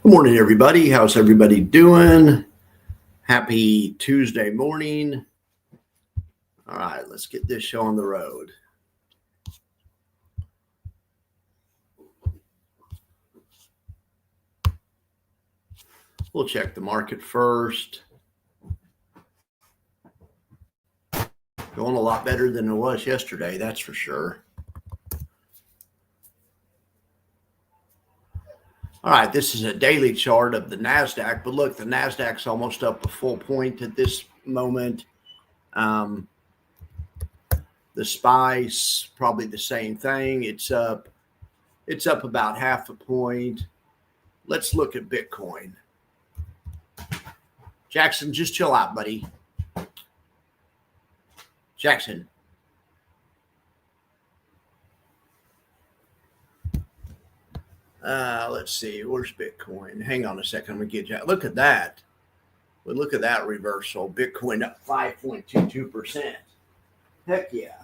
Good morning, everybody. How's everybody doing? Happy Tuesday morning. All right, let's get this show on the road. We'll check the market first. Going a lot better than it was yesterday, that's for sure. All right, this is a daily chart of the NASDAQ, but look, the NASDAQ's almost up a full point at this moment. The SPY's probably the same thing. It's up about half a point. Let's look at Bitcoin. Jackson, just chill out, buddy. Jackson. Let's see. Where's Bitcoin? Hang on a second. I'm going to get you. Look at that. Well, look at that reversal. Bitcoin up 5.22%. Heck yeah.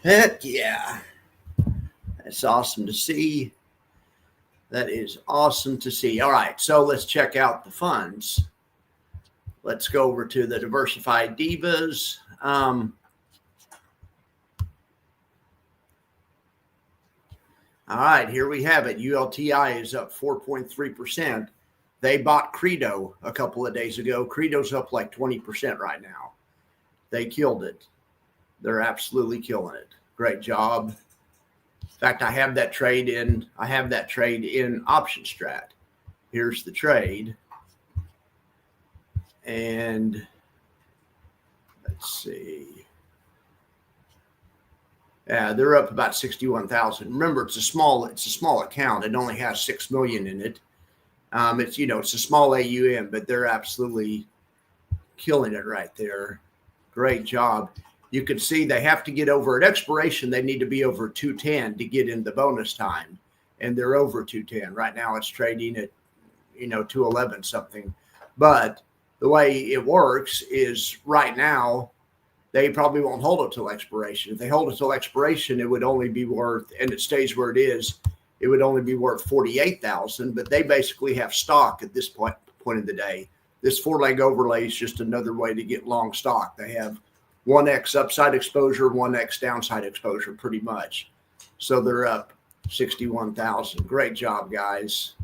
Heck yeah. That's awesome to see. That is awesome to see. All right. So let's check out the funds. Let's go over to the diversified divas. All right, here we have it. ULTI is up 4.3%. They bought Credo a couple of days ago. Credo's up like 20% right now. They killed it. They're absolutely killing it. Great job. In fact, I have that trade in option strat. Here's the trade. And let's see. Yeah, they're up about 61,000. Remember, it's a small account. It only has 6 million in it. It's a small AUM, but they're absolutely killing it right there. Great job. You can see they have to get over at expiration. They need to be over 210 to get in the bonus time, and they're over 210 right now. It's trading at 211 something, but the way it works is right now they probably won't hold it till expiration. If they hold it till expiration, it would only be worth, and it stays where it is, it would only be worth 48,000. But they basically have stock at this point in the day. This 4-leg overlay is just another way to get long stock. They have 1x upside exposure, 1x downside exposure, pretty much. So they're up 61,000. Great job, guys.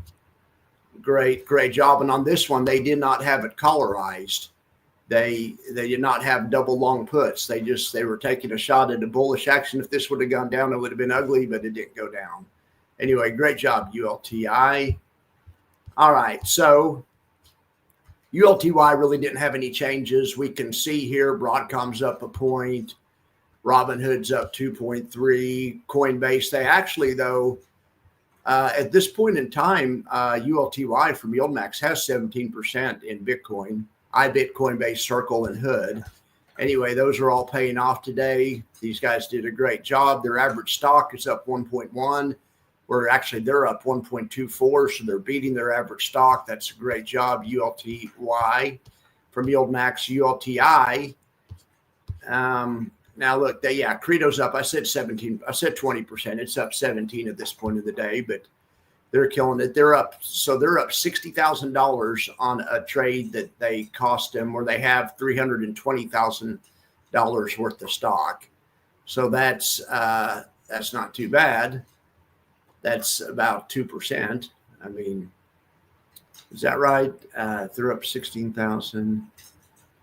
Great job. And on this one, they did not have it collarized. They did not have double long puts. They were taking a shot at a bullish action. If this would have gone down, it would have been ugly, but it didn't go down. Anyway, great job, ULTI. All right, so ULTY really didn't have any changes. We can see here Broadcom's up a point. Robinhood's up 2.3. Coinbase, they actually, though, at this point in time, ULTY from YieldMax has 17% in Bitcoin. iBit, Coinbase, Circle, and Hood. Anyway, those are all paying off today. These guys did a great job. Their average stock is up 1.1. They're up 1.24, so they're beating their average stock. That's a great job. ULTY from YieldMax. ULTI. Now look, Credo's up. I said 17. I said 20%. It's up 17 at this point of the day, but they're killing it. They're up $60,000 on a trade that they cost them, where they have $320,000 worth of stock. So that's not too bad. That's about 2%. I mean, is that right? They're up 16,000.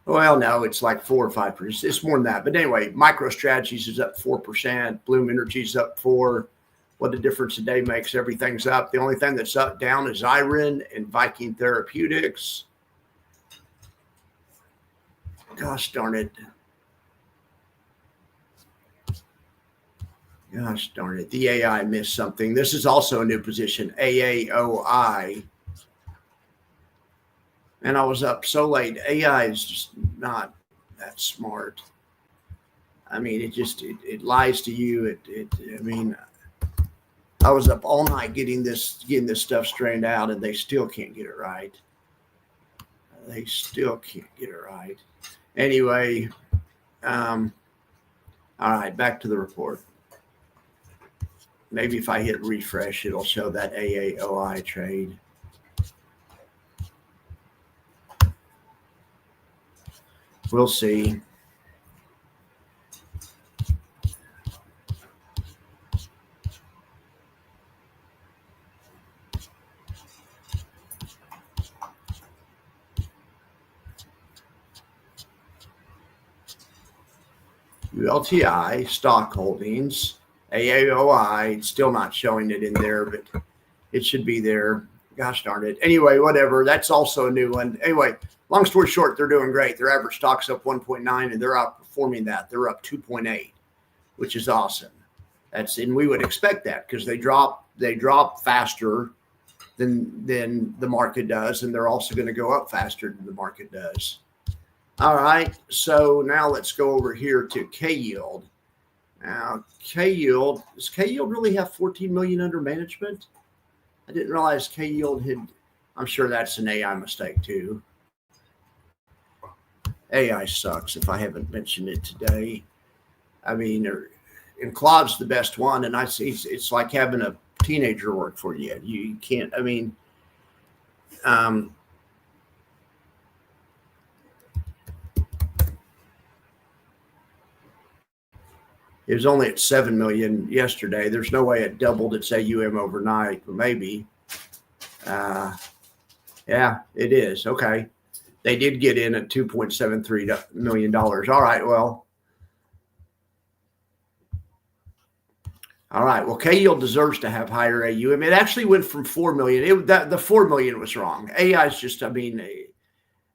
Well, no, it's like 4 or 5%. It's more than that. But anyway, MicroStrategies is up 4%. Bloom Energy's up 4%. What a difference a day makes. Everything's up. The only thing that's down is Iron and Viking Therapeutics. Gosh darn it. The AI missed something. This is also a new position, AAOI. And I was up so late. AI is just not that smart. I mean, it lies to you. I was up all night getting this stuff straightened out, and they still can't get it right. They still can't get it right. Anyway, All right, back to the report. Maybe if I hit refresh, it'll show that AAOI trade. We'll see. ULTI, stock holdings, AAOI, it's still not showing it in there, but it should be there. Gosh darn it. Anyway, whatever. That's also a new one. Anyway, long story short, they're doing great. Their average stock's up 1.9 and they're outperforming that. They're up 2.8, which is awesome. And we would expect that because they drop faster than the market does, and they're also going to go up faster than the market does. All right, so now let's go over here to K-Yield. Now, K-Yield, does K-Yield really have 14 million under management? I didn't realize K-Yield had, I'm sure that's an AI mistake too. AI sucks if I haven't mentioned it today. I mean, and Claude's the best one, and I see it's like having a teenager work for you. You can't, I mean, it was only at 7 million yesterday. There's no way it doubled its AUM overnight, but maybe. Yeah, it is. Okay. They did get in at $2.73 million. All right. Well, K-Yield deserves to have higher AUM. It actually went from 4 million. The 4 million was wrong. AI is just, I mean,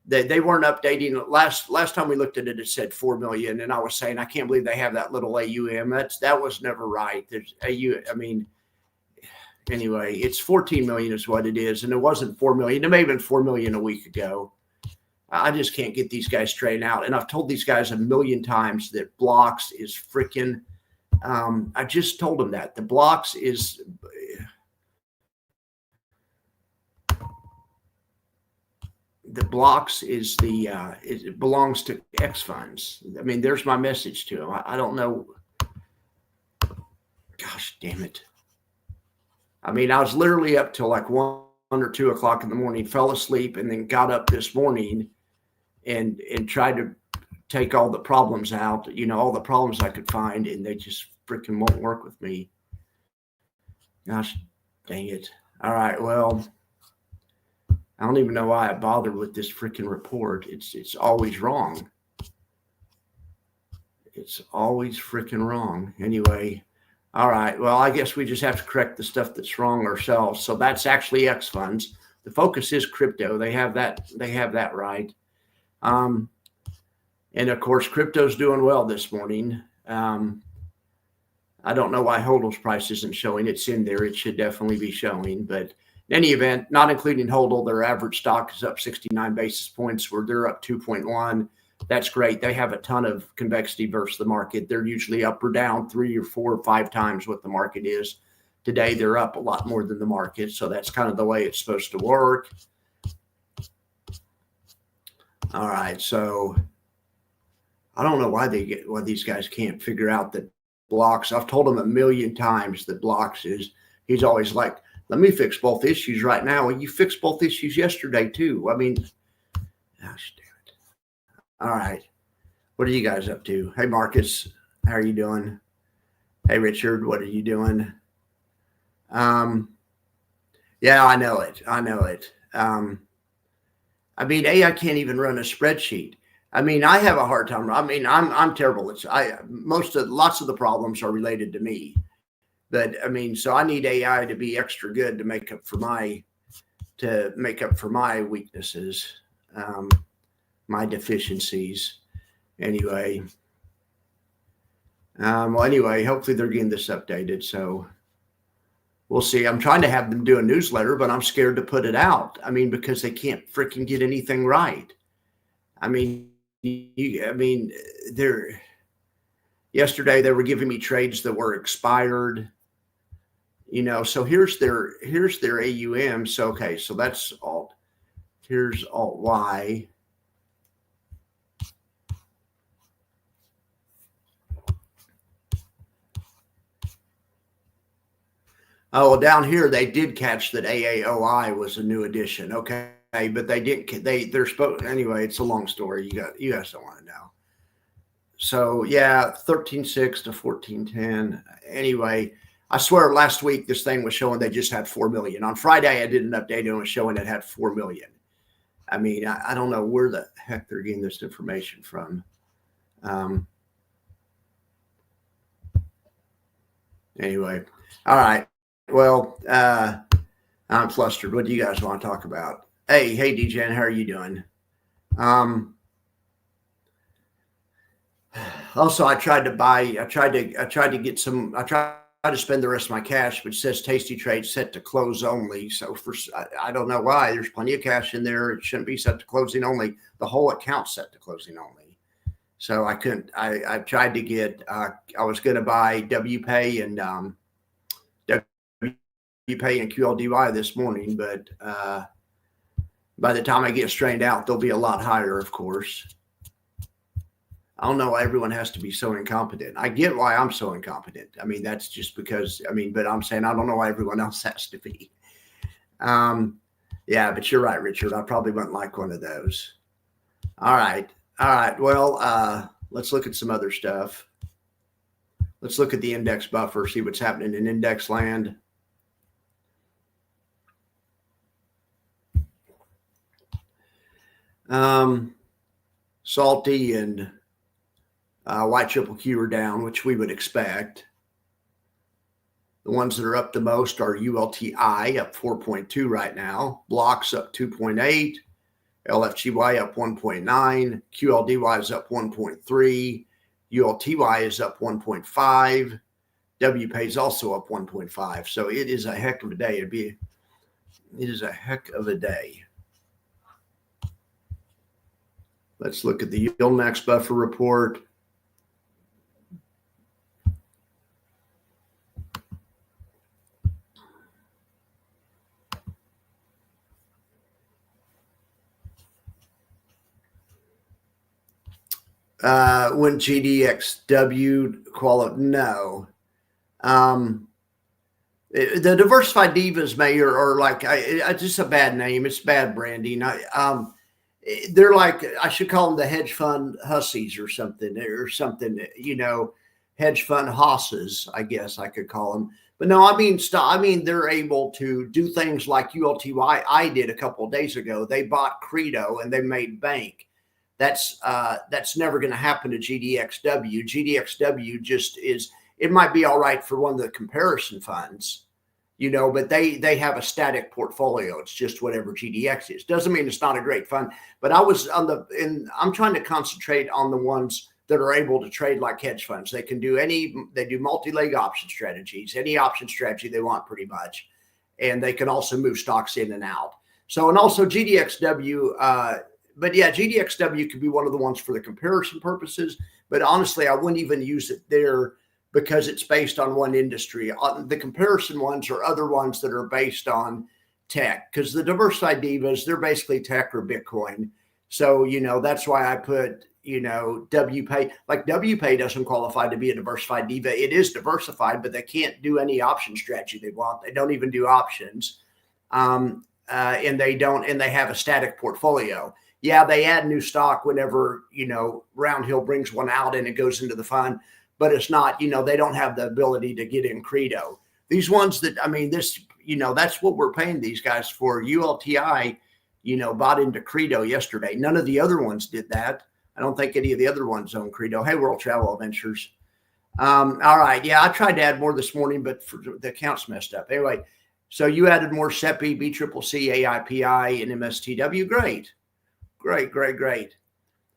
they weren't updating. Last time we looked at it, it said 4 million. And I was saying, I can't believe they have that little AUM. That was never right. There's I mean, anyway, it's 14 million is what it is. And it wasn't 4 million. It may have been 4 million a week ago. I just can't get these guys straightened out. And I've told these guys a million times that blocks is freaking, I just told them that the blocks is, it belongs to X funds. I mean, there's my message to them. I don't know. Gosh, damn it. I mean, I was literally up till like 1 or 2 o'clock in the morning, fell asleep, and then got up this morning and tried to take all the problems out, all the problems I could find, and they just freaking won't work with me. Gosh, dang it. All right, well, I don't even know why I bothered with this freaking report. It's always wrong. It's always freaking wrong. Anyway, all right. Well, I guess we just have to correct the stuff that's wrong ourselves. So that's actually X funds. The focus is crypto. They have that right. And of course, crypto's doing well this morning. I don't know why HODL's price isn't showing. It's in there. It should definitely be showing. But in any event, not including HODL, their average stock is up 69 basis points, where they're up 2.1. That's great. They have a ton of convexity versus the market. They're usually up or down 3 or 4 or 5 times what the market is. Today, they're up a lot more than the market. So that's kind of the way it's supposed to work. All right. So I don't know why these guys can't figure out that blocks. I've told them a million times that blocks he's always like, let me fix both issues right now. Well, you fixed both issues yesterday too. I mean, gosh damn it. All right. What are you guys up to? Hey, Marcus, how are you doing? Hey, Richard, what are you doing? Yeah, I know it. I mean, I can't even run a spreadsheet. I mean, I have a hard time. I mean, I'm terrible. Lots of the problems are related to me, but I mean, so I need AI to be extra good to make up for my weaknesses, my deficiencies. Anyway, hopefully they're getting this updated. So we'll see. I'm trying to have them do a newsletter, but I'm scared to put it out. I mean, because they can't freaking get anything right. I mean, yesterday they were giving me trades that were expired, so here's their AUM. So, okay. So that's here's Alt Y. Oh, well, down here they did catch that AAOI was a new addition. Okay, but they didn't. They're supposed anyway. It's a long story. You guys don't want to know. So yeah, 13.6 to 14.10. Anyway, I swear last week this thing was showing they just had 4 million. On Friday I did an update and it was showing it had 4 million. I mean, I don't know where the heck they're getting this information from. Anyway, all right. Well, I'm flustered. What do you guys want to talk about? Hey, DJN, how are you doing? Also, I tried to spend the rest of my cash, which says Tasty Trade set to close only. So I don't know why. There's plenty of cash in there. It shouldn't be set to closing only. The whole account's set to closing only. So I couldn't. I tried to get. I was going to buy WPay and WPay and QLDY this morning, but by the time I get straightened out, they'll be a lot higher, of course. I don't know why everyone has to be so incompetent. I get why I'm so incompetent. I mean, that's just because, but I'm saying I don't know why everyone else has to be. Yeah, but you're right, Richard. I probably wouldn't like one of those. All right. Well, let's look at some other stuff. Let's look at the index buffer, see what's happening in index land. Salty and White Triple Q are down, which we would expect. The ones that are up the most are ULTI up 4.2 right now, Blocks up 2.8, LFGY up 1.9, QLDY is up 1.3, ULTY is up 1.5, WPay is also up 1.5. So it is a heck of a day. It is a heck of a day. Let's look at the Yield Max Buffer report. When GDXW qualify, no. The diversified divas are like just a bad name. It's bad branding. They're like, I should call them the hedge fund hussies or something, hedge fund hosses, I guess I could call them. But no, I mean, they're able to do things like ULTY. I did a couple of days ago. They bought Credo and they made bank. That's never going to happen to GDXW. GDXW just is, it might be all right for one of the comparison funds, but they have a static portfolio. It's just whatever GDX is. Doesn't mean it's not a great fund, but I'm trying to concentrate on the ones that are able to trade like hedge funds. They do multi-leg option strategies, any option strategy they want pretty much. And they can also move stocks in and out. So, and also GDXW, but yeah, GDXW could be one of the ones for the comparison purposes. But honestly, I wouldn't even use it there because it's based on one industry. The comparison ones are other ones that are based on tech, because the diversified divas, they're basically tech or Bitcoin. So, that's why I put, WPay. Like WPay doesn't qualify to be a diversified diva. It is diversified, but they can't do any option strategy they want. They don't even do options. And they have a static portfolio. Yeah, they add new stock whenever, Round Hill brings one out and it goes into the fund, but it's not, they don't have the ability to get in Credo. These ones that, that's what we're paying these guys for. ULTI, bought into Credo yesterday. None of the other ones did that. I don't think any of the other ones own Credo. Hey, World Travel Adventures. All right. Yeah, I tried to add more this morning, but the account's messed up. Anyway, so you added more SEPI, BCCC, AIPI, and MSTW. Great.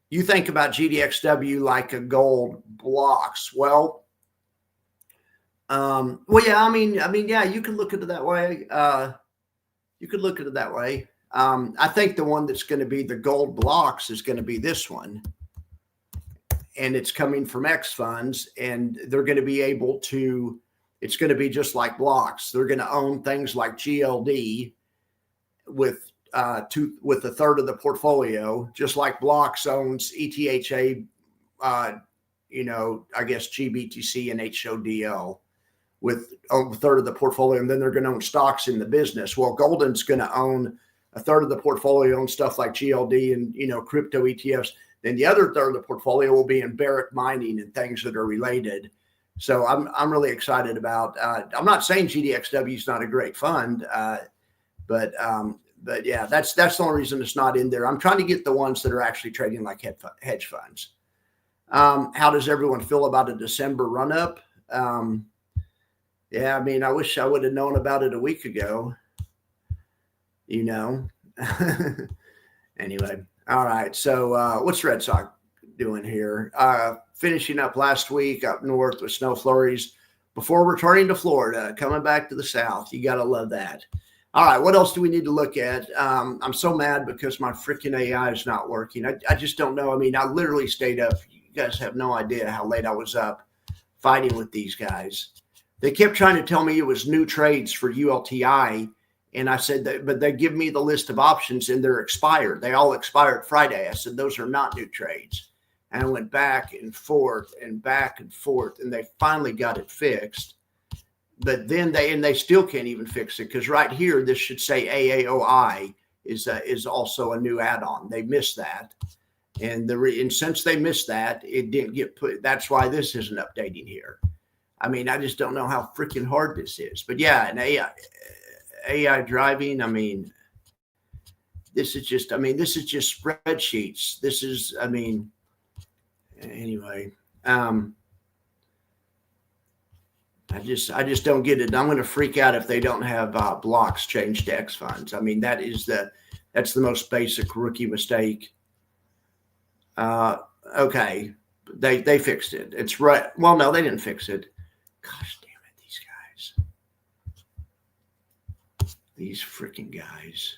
You think about GDXW like a gold blocks. Well, yeah, yeah, you can look at it that way. I think the one that's going to be the gold blocks is going to be this one. And it's coming from X funds, and they're going to be able to, it's going to be just like blocks. They're going to own things like GLD with a third of the portfolio, just like blocks owns ETHA, I guess GBTC and HODL. with a third of the portfolio, and then they're going to own stocks in the business. Well, Golden's going to own a third of the portfolio on stuff like GLD and, crypto ETFs. Then the other third of the portfolio will be in Barrick mining and things that are related. So I'm really excited about. I'm not saying GDXW is not a great fund, but yeah, that's the only reason it's not in there. I'm trying to get the ones that are actually trading like hedge funds. How does everyone feel about a December run up? Yeah, I mean, I wish I would have known about it a week ago. Anyway, all right. So what's Red Sox doing here? Finishing up last week up north with snow flurries before returning to Florida, coming back to the south. You got to love that. All right, what else do we need to look at? I'm so mad because my freaking AI is not working. I just don't know. I mean, I literally stayed up. You guys have no idea how late I was up fighting with these guys. They kept trying to tell me it was new trades for ULTI. And I said, but they give me the list of options and they're expired. They all expired Friday. I said, those are not new trades. And I went back and forth and back and forth, and they finally got it fixed. But then they still can't even fix it, because right here, this should say AAOI is also a new add-on. They missed that. And since they missed that, it didn't get put. That's why this isn't updating here. I mean, I just don't know how freaking hard this is. But yeah, an AI driving, I mean, this is just spreadsheets. This is, I mean, anyway, I just don't get it. I'm going to freak out if they don't have blocks changed to X funds. I mean, that's the most basic rookie mistake. Okay. They fixed it. It's right. Well, no, they didn't fix it. Gosh damn it. These guys. These freaking guys.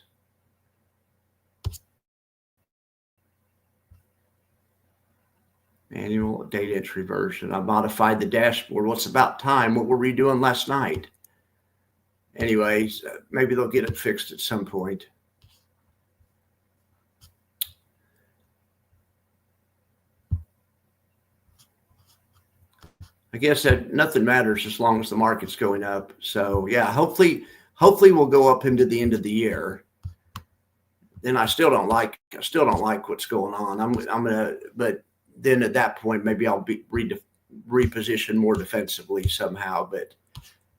Manual data entry version. I modified the dashboard. Well, it's about time. What were we doing last night? Anyways, maybe they'll get it fixed at some point. I guess that nothing matters as long as the market's going up. So yeah, hopefully we'll go up into the end of the year. Then I still don't like what's going on. But then at that point, maybe I'll be reposition more defensively somehow, but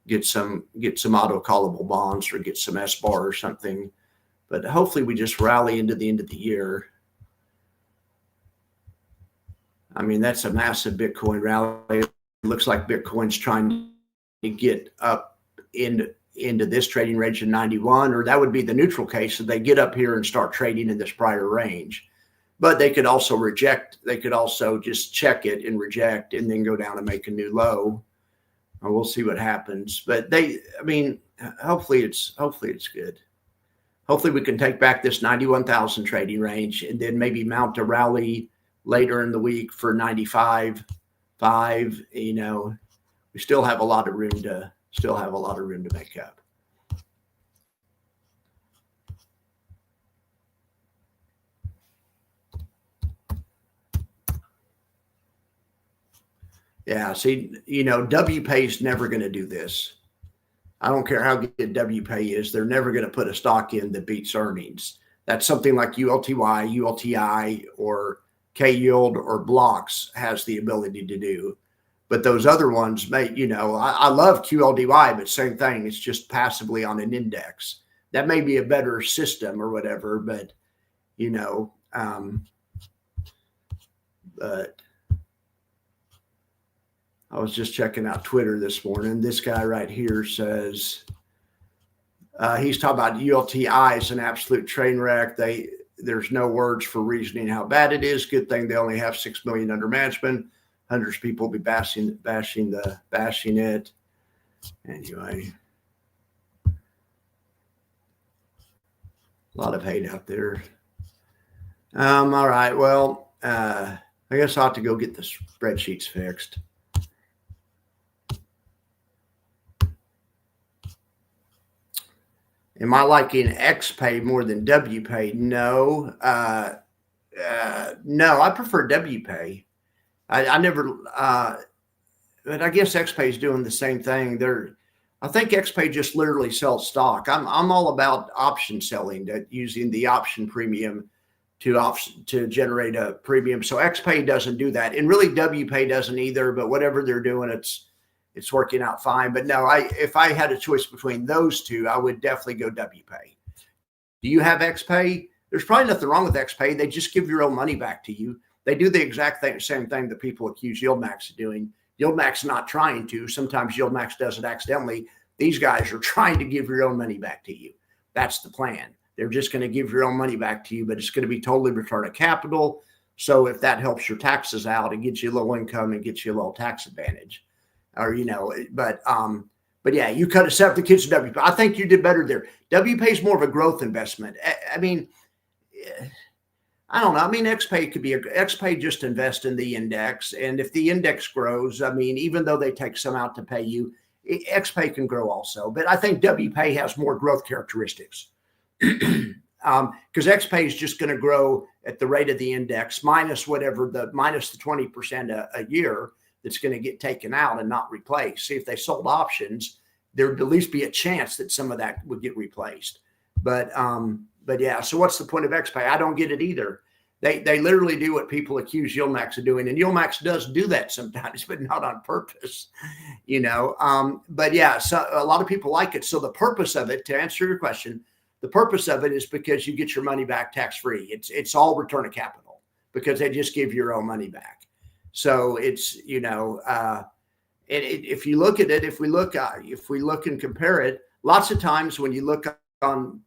get some auto callable bonds or get some SBAR or something. But hopefully we just rally into the end of the year. I mean, that's a massive Bitcoin rally. It looks like Bitcoin's trying to get up into this trading range in 91, or that would be the neutral case. So they get up here and start trading in this prior range. But they could also reject. They could also just check it and reject and then go down and make a new low. And we'll see what happens. But hopefully it's good. Hopefully we can take back this 91,000 trading range and then maybe mount a rally later in the week for 95.5. We still have a lot of room to make up. Yeah, see, WPay is never going to do this. I don't care how good WPay is. They're never going to put a stock in that beats earnings. That's something like ULTY, ULTI, or K-Yield or Blocks has the ability to do. But those other ones I love QLDY, but same thing. It's just passively on an index. That may be a better system or whatever, but, but I was just checking out Twitter this morning. This guy right here says he's talking about ULTI is an absolute train wreck. There's no words for reasoning how bad it is. Good thing they only have 6 million under management. Hundreds of people will be bashing it. Anyway, a lot of hate out there. All right. Well, I guess I'll have to go get the spreadsheets fixed. Am I liking XPay more than WPay? No. No, I prefer WPay. I never but I guess XPay is doing the same thing. I think XPay just literally sells stock. I'm all about option selling, that using the option premium to generate a premium. So XPay doesn't do that, and really WPay doesn't either. But whatever they're doing, it's working out fine. But no, if I had a choice between those two, I would definitely go WPay. Do you have XPay? There's probably nothing wrong with XPay. They just give your own money back to you. They do the exact same thing that people accuse YieldMax of doing. YieldMax not trying to. Sometimes YieldMax does it accidentally. These guys are trying to give your own money back to you. That's the plan. They're just going to give your own money back to you, but it's going to be totally return of capital. So if that helps your taxes out, it gets you a little income and gets you a little tax advantage. Or, but yeah, you cut a set the kids to WPay. I think you did better there. WPay is more of a growth investment. I mean, I don't know. I mean, XPay just invest in the index. And if the index grows, I mean, even though they take some out to pay you, XPay can grow also. But I think WPay has more growth characteristics. Because XPay is just going to grow at the rate of the index minus the 20% a year that's going to get taken out and not replaced. See, if they sold options, there would at least be a chance that some of that would get replaced. But yeah, so what's the point of XPay? I don't get it either. They literally do what people accuse YieldMax of doing, and YieldMax does do that sometimes, but not on purpose, But yeah, so a lot of people like it. So the purpose of it, to answer your question, the purpose of it is because you get your money back tax-free. It's all return of capital because they just give your own money back. So it's, if you look at it, if we look and compare it, lots of times when you look on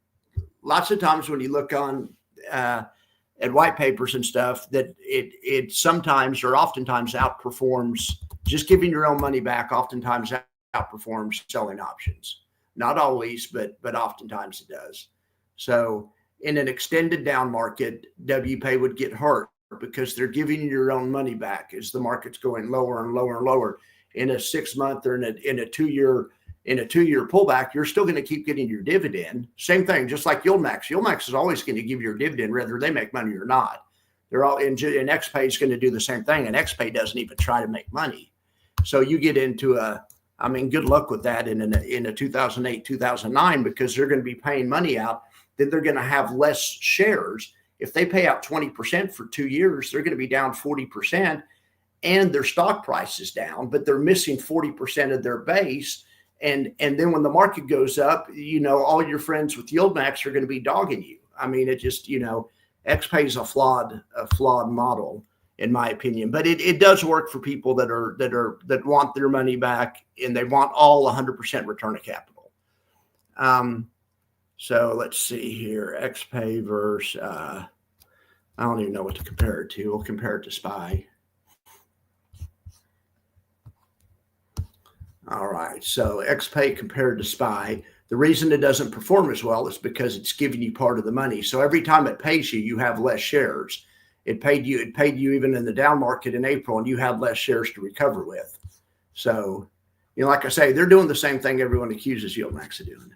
at white papers and stuff, that it sometimes or oftentimes outperforms just giving your own money back. Oftentimes outperforms selling options. Not always, but oftentimes it does. So in an extended down market, WPay would get hurt because they're giving you your own money back as the market's going lower and lower and lower. In a 6 month or in a 2 year pullback, you're still going to keep getting your dividend. Same thing, just like YieldMax. YieldMax is always going to give you your dividend whether they make money or not. They're all and XPay is going to do the same thing, and XPay doesn't even try to make money. So you get into good luck with that in a 2008, 2009, because they're going to be paying money out. Then they're going to have less shares. If they pay out 20% for 2 years, they're going to be down 40%, and their stock price is down, but they're missing 40% of their base. And then when the market goes up, all your friends with YieldMax are going to be dogging you. I mean, it just, XPay is a flawed model, in my opinion, but it does work for people that want their money back and they want all 100% return of capital. So let's see here, XPay versus, I don't even know what to compare it to. We'll compare it to SPY. All right, so XPay compared to SPY, the reason it doesn't perform as well is because it's giving you part of the money. So every time it pays you, you have less shares. It paid you even in the down market in April, and you have less shares to recover with. So, like I say, they're doing the same thing everyone accuses YieldMax of doing.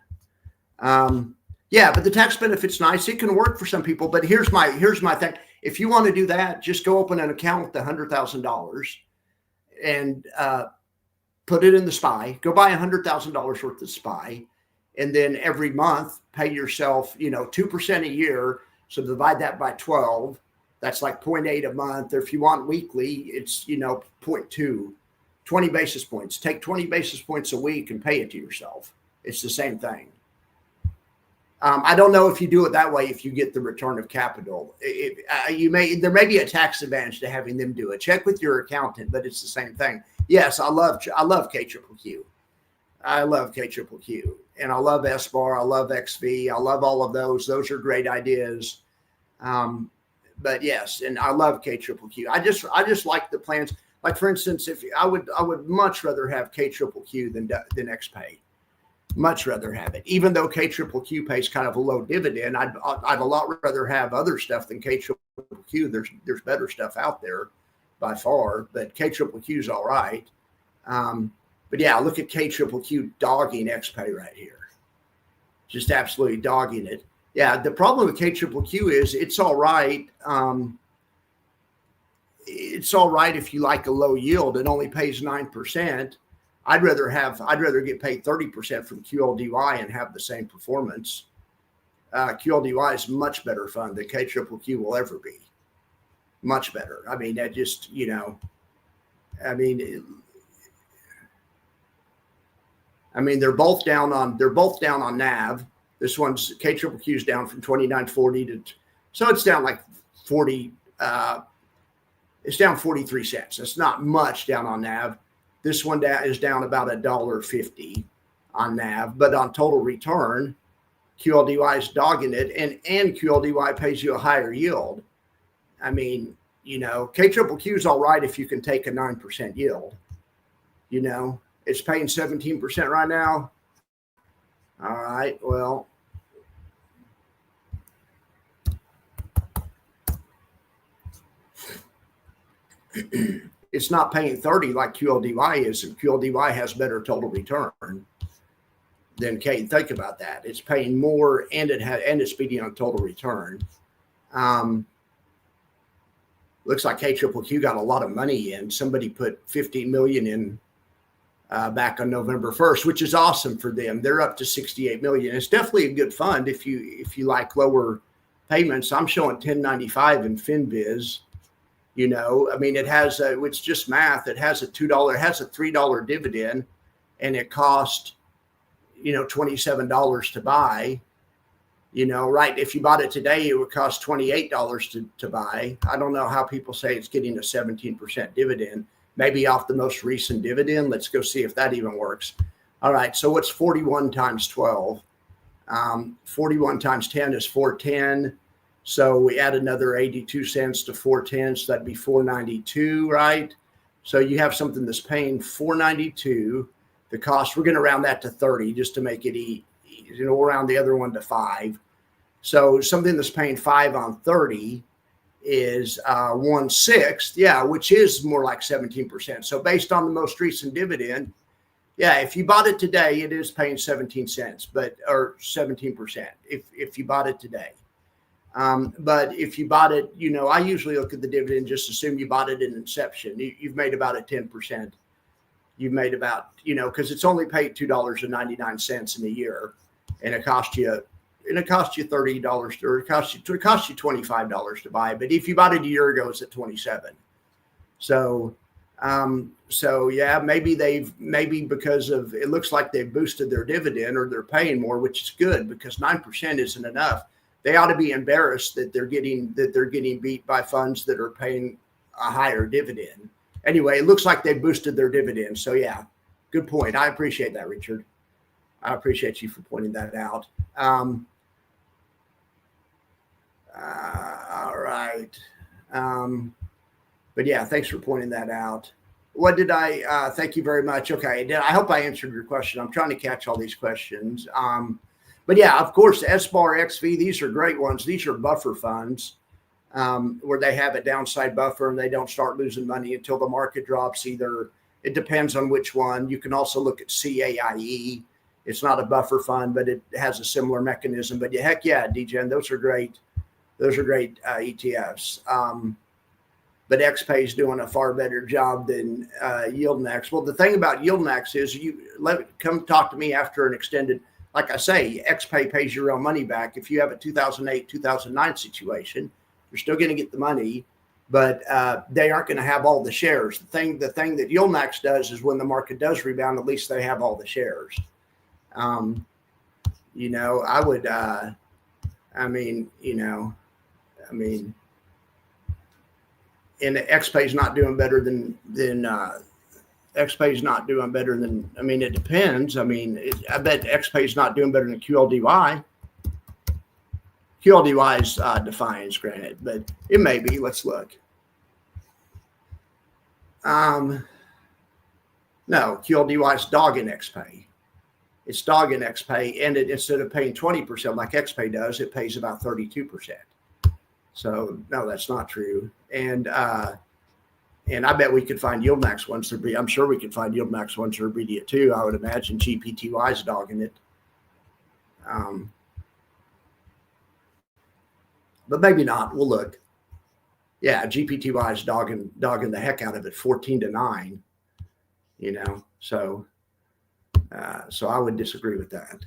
Yeah, but the tax benefit's nice. It can work for some people, but here's my thing. If you want to do that, just go open an account with $100,000 and put it in the SPY. Go buy $100,000 worth of SPY, and then every month pay yourself, 2% a year. So divide that by 12. That's like 0.8 a month. Or if you want weekly, it's 0.2, 20 basis points. Take 20 basis points a week and pay it to yourself. It's the same thing. I don't know if you do it that way, if you get the return of capital. There may be a tax advantage to having them do it. Check with your accountant, but it's the same thing. Yes, I love KQQQ. I love KQQQ, and I love SBAR. I love XV. I love all of those. Those are great ideas. But yes, and I love KQQQ. I just like the plans. Like for instance, if I would much rather have KQQQ than XPay. Much rather have it, even though KQQQ pays kind of a low dividend. I'd a lot rather have other stuff than KQQQ. There's better stuff out there by far, but KQQQ is all right. But yeah, look at KQQQ dogging XPay right here, just absolutely dogging it. Yeah, the problem with KQQQ is it's all right. it's all right if you like a low yield. It only pays 9%. I'd rather get paid 30% from QLDY and have the same performance. QLDY is much better fund than KQQQ will ever be. Much better. I mean, that just, I mean, they're both down on NAV. This one's KQQQ is down from 29.40 to, so it's down like 40. It's down 43 cents. It's not much down on NAV. This one is down about $1.50 on NAV, but on total return, QLDY is dogging it, and QLDY pays you a higher yield. I mean, KQQQ is all right if you can take a 9% yield. It's paying 17% right now. All right, well, it's not paying 30 like QLDY is, and QLDY has better total return than K. Think about that. It's paying more, and it's beating on total return. Looks like KQQQ got a lot of money in. Somebody put $15 million in back on November 1st, which is awesome for them. They're up to $68 million. It's definitely a good fund if you like lower payments. I'm showing 10.95 in FinViz. I mean, it's just math. It has a $3 dividend, and it cost, $27 to buy. Right? If you bought it today, it would cost $28 to buy. I don't know how people say it's getting a 17% dividend. Maybe off the most recent dividend. Let's go see if that even works. All right. So what's 41 times 12? 41 times 10 is 410. So we add another 82 cents to 410. So that'd be 492, right? So you have something that's paying 492. The cost, we're going to round that to 30 just to make it easy. We'll round the other one to 5. So something that's paying 5 on 30 is 1/6, yeah, which is more like 17%. So based on the most recent dividend, yeah, if you bought it today, it is paying 17 cents, or 17% if you bought it today. But if you bought it, I usually look at the dividend, just assume you bought it in inception. You've made about a 10%. You've made about, because it's only paid $2.99 in a year, and it cost you $30, or it cost you $25 to buy. But if you bought it a year ago, it's at 27. So yeah, maybe because of, it looks like they've boosted their dividend, or they're paying more, which is good, because 9% isn't enough. They ought to be embarrassed that they're getting beat by funds that are paying a higher dividend. Anyway, it looks like they boosted their dividend. So yeah, good point. I appreciate that, Richard. I appreciate you for pointing that out. All right. But yeah, thanks for pointing that out. What did I, thank you very much. Okay. I hope I answered your question. I'm trying to catch all these questions. But yeah, of course, SBAR, XV, these are great ones. These are buffer funds, where they have a downside buffer and they don't start losing money until the market drops. Either it depends on which one. You can also look at CAIE. It's not a buffer fund, but it has a similar mechanism. But heck yeah, DGen, those are great. Those are great ETFs. But XPay is doing a far better job than YieldMax. Well, the thing about YieldMax is come talk to me after an extended. Like I say, XPay pays your own money back. If you have a 2008, 2009 situation, you're still going to get the money, but they aren't going to have all the shares. The thing that YieldMax does is when the market does rebound, at least they have all the shares. I would, and XPay is not doing better than XPay is not doing better than, it depends. I bet XPay is not doing better than QLDY. QLDY is Defiance, granted, but it may be. Let's look. No, QLDY is dogging XPay. It's dogging XPay, and instead of paying 20% like XPay does, it pays about 32%. So no, that's not true. And I bet we could find YieldMax ones to be. I'm sure we could find YieldMax ones that are beating it too. I would imagine GPTY is dogging it. But maybe not. We'll look. Yeah, GPTY is dogging the heck out of it, 14-9. You know, so I would disagree with that.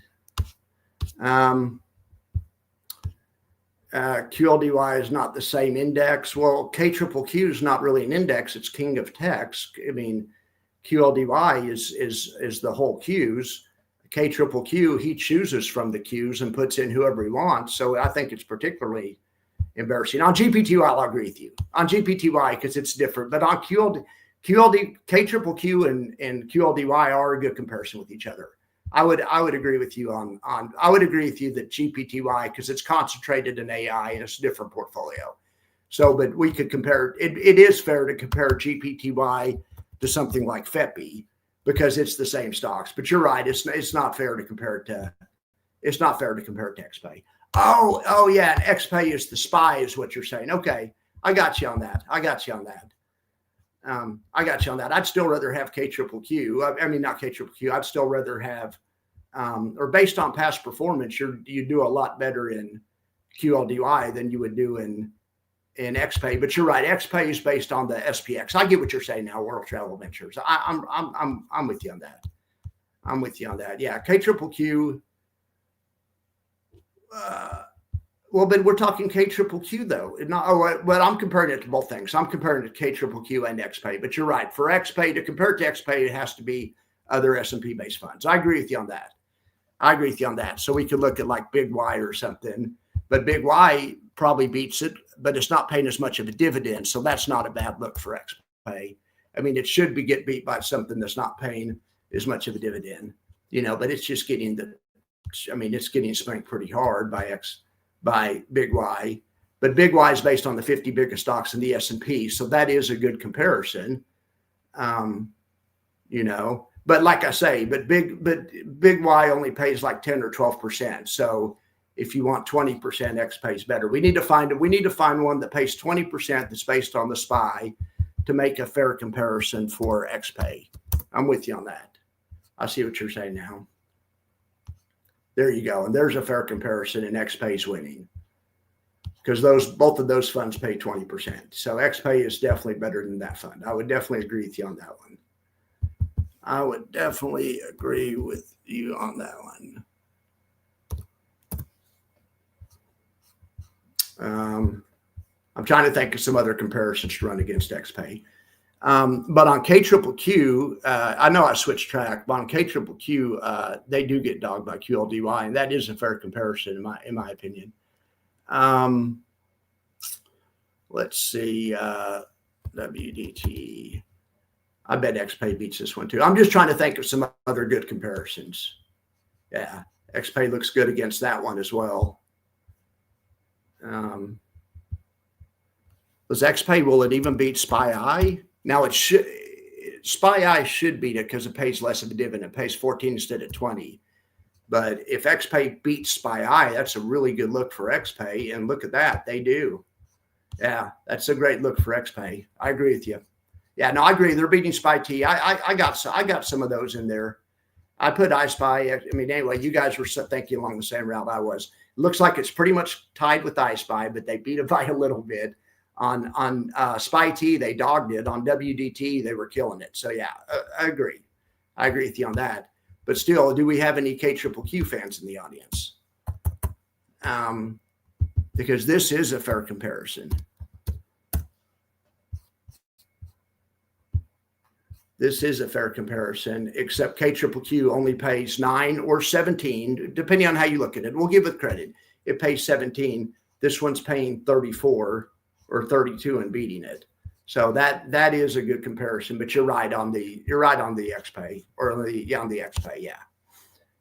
QLDY is not the same index. Well, KQQQ is not really an index. It's king of text. I mean, QLDY is the whole queues. KQQQ, he chooses from the queues and puts in whoever he wants. So I think it's particularly embarrassing. On GPTY, I'll agree with you. On GPTY, because it's different. But on KQQQ and QLDY are a good comparison with each other. I would agree with you I would agree with you that GPTY, because it's concentrated in AI and it's a different portfolio. So, but we could compare it. It is fair to compare GPTY to something like FEPI because it's the same stocks. But you're right. It's not fair to compare it to XPay. Oh yeah, and XPay is the SPY, is what you're saying. Okay, I got you on that. I'd still rather have KQQQ. I mean, not KQQQ. I'd still rather have, or based on past performance, you do a lot better in QLDY than you would do in XPay. But you're right. XPay is based on the SPX. I get what you're saying now. World Travel Ventures. I'm with you on that. Yeah, KQQQ. Well, but we're talking KQQQ though. But I'm comparing it to both things. I'm comparing it to KQQQ and XPay. But you're right. For XPay, to compare it to XPay, it has to be other S&P based funds. I agree with you on that. So we could look at like Big Y or something. But Big Y probably beats it, but it's not paying as much of a dividend. So that's not a bad look for XPay. I mean, it should get beat by something that's not paying as much of a dividend, but it's just getting it's getting spanked pretty hard by Big Y, but Big Y is based on the 50 biggest stocks in the S&P. So that is a good comparison. But like I say, but Big Y only pays like 10 or 12%. So if you want 20%, XPay is better. We need to find one that pays 20% that's based on the SPY to make a fair comparison for XPay. I'm with you on that. I see what you're saying now. There you go. And there's a fair comparison, and XPay is winning because both of those funds pay 20%. So XPay is definitely better than that fund. I would definitely agree with you on that one. I'm trying to think of some other comparisons to run against XPay. But on KQQQ, I know I switched track, but on KQQQ, they do get dogged by QLDY, and that is a fair comparison in my opinion. Let's see, WDT. I bet XPay beats this one too. I'm just trying to think of some other good comparisons. Yeah, XPay looks good against that one as well. Was XPay, will it even beat SPY? Now SPY should beat it because it pays less of a dividend. It pays 14 instead of 20. But if XPay beats SPY, that's a really good look for XPay. And look at that, they do. Yeah, that's a great look for XPay. I agree with you. Yeah, no, I agree. They're beating SPY-T. I got some of those in there. I put iSpy. I mean, anyway, you guys were thinking along the same route I was. It looks like it's pretty much tied with iSpy, but they beat it by a little bit. On SPY-T, they dogged it. On WDT, they were killing it. So yeah, I agree. I agree with you on that. But still, do we have any KQQQ fans in the audience? Because this is a fair comparison. This is a fair comparison, except KQQQ only pays 9 or 17, depending on how you look at it. We'll give it credit. It pays 17. This one's paying 34 or 32 and beating it. So that is a good comparison. But you're right on the XPay or on the XPay, yeah.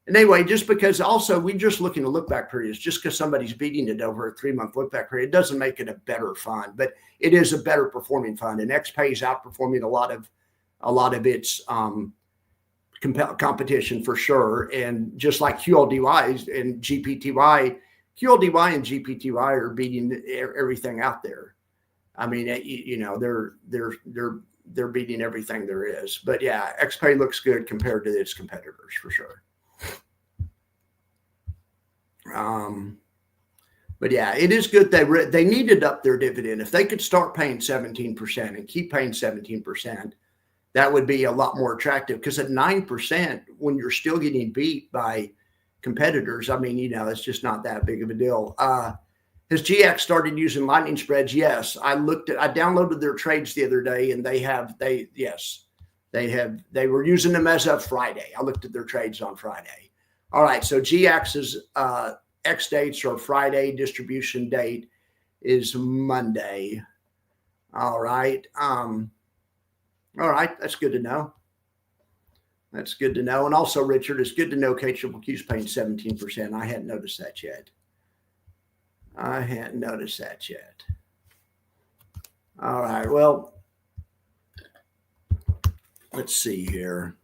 And anyway, just because also we're just looking at look back periods, just because somebody's beating it over a 3-month look back period doesn't make it a better fund, but it is a better performing fund. And XPay is outperforming a lot of its competition for sure. And just like QLDY and GPTY, QLDY and GPTY are beating everything out there. I mean, they're beating everything there is. But yeah, XPay looks good compared to its competitors for sure. But yeah, it is good. They needed up their dividend. If they could start paying 17% and keep paying 17%, that would be a lot more attractive. Because at 9%, when you're still getting beat by competitors, I mean, you know, it's just not that big of a deal. Has GX started using lightning spreads? Yes. I downloaded their trades the other day, and they were using them as of Friday. I looked at their trades on Friday. All right. So GX's X dates are Friday. Distribution date is Monday. All right. All right. That's good to know. That's good to know. And also, Richard, it's good to know KQQ's paying 17%. I hadn't noticed that yet. All right. Well, let's see here.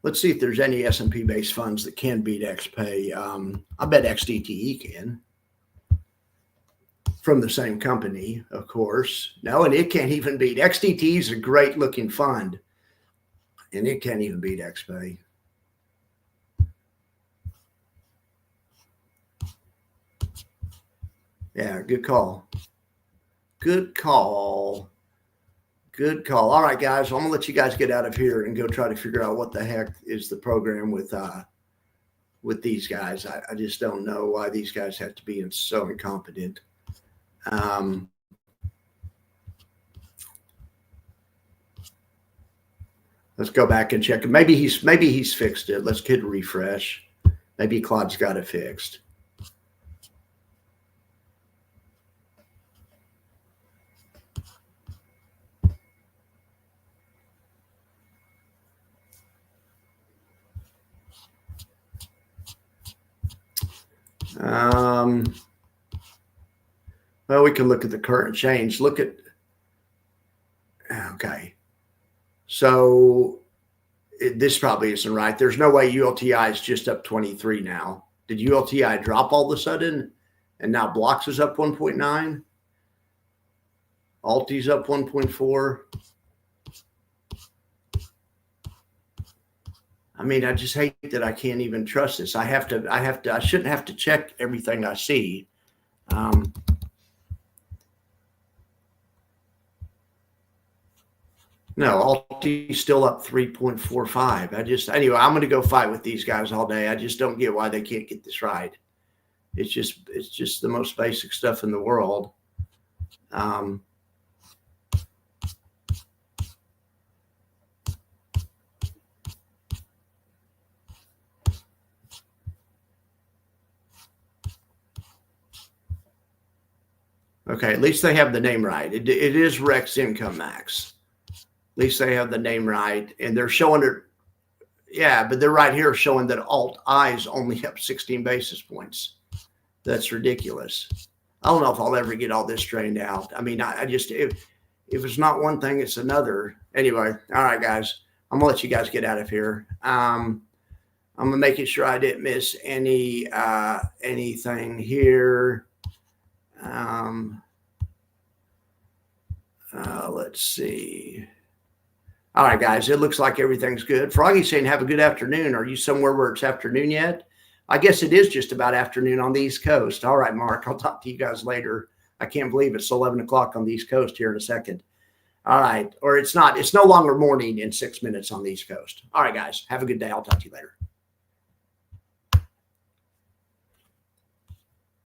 Let's see if there's any S&P based funds that can beat XPay. I bet XDTE can. From the same company, of course. No, and it can't even beat. XDTE is a great looking fund, and it can't even beat XPay. Yeah, good call. Good call. Good call. All right, guys, I'm going to let you guys get out of here and go try to figure out what the heck is the program with these guys. I just don't know why these guys have to be so incompetent. Let's go back and check it. Maybe he's fixed it. Let's hit refresh. Maybe Claude's got it fixed. Well, we can look at the current change. Okay. So this probably isn't right. There's no way ULTI is just up 23 now. Did ULTI drop all of a sudden? And now Blocks is up 1.9. Alti's up 1.4. I mean, I just hate that I can't even trust this. I shouldn't have to check everything I see. No, Alti's still up 3.45. Anyway, I'm going to go fight with these guys all day. I just don't get why they can't get this right. It's just the most basic stuff in the world. Okay, at least they have the name right. It is Rex Income Max. At least they have the name right, and they're showing it. Yeah, but they're right here showing that Alt I is only up 16 basis points. That's ridiculous. I don't know if I'll ever get all this straightened out. I mean, if it's not one thing, it's another. Anyway, all right, guys, I'm gonna let you guys get out of here. I'm gonna make sure I didn't miss anything here. Let's see. All right, guys, it looks like everything's good. Froggy's saying, have a good afternoon. Are you somewhere where it's afternoon yet? I guess it is just about afternoon on the East Coast. All right, Mark, I'll talk to you guys later. I can't believe it's 11 o'clock on the East Coast here in a second. All right, or it's not. It's no longer morning in 6 minutes on the East Coast. All right, guys, have a good day. I'll talk to you later.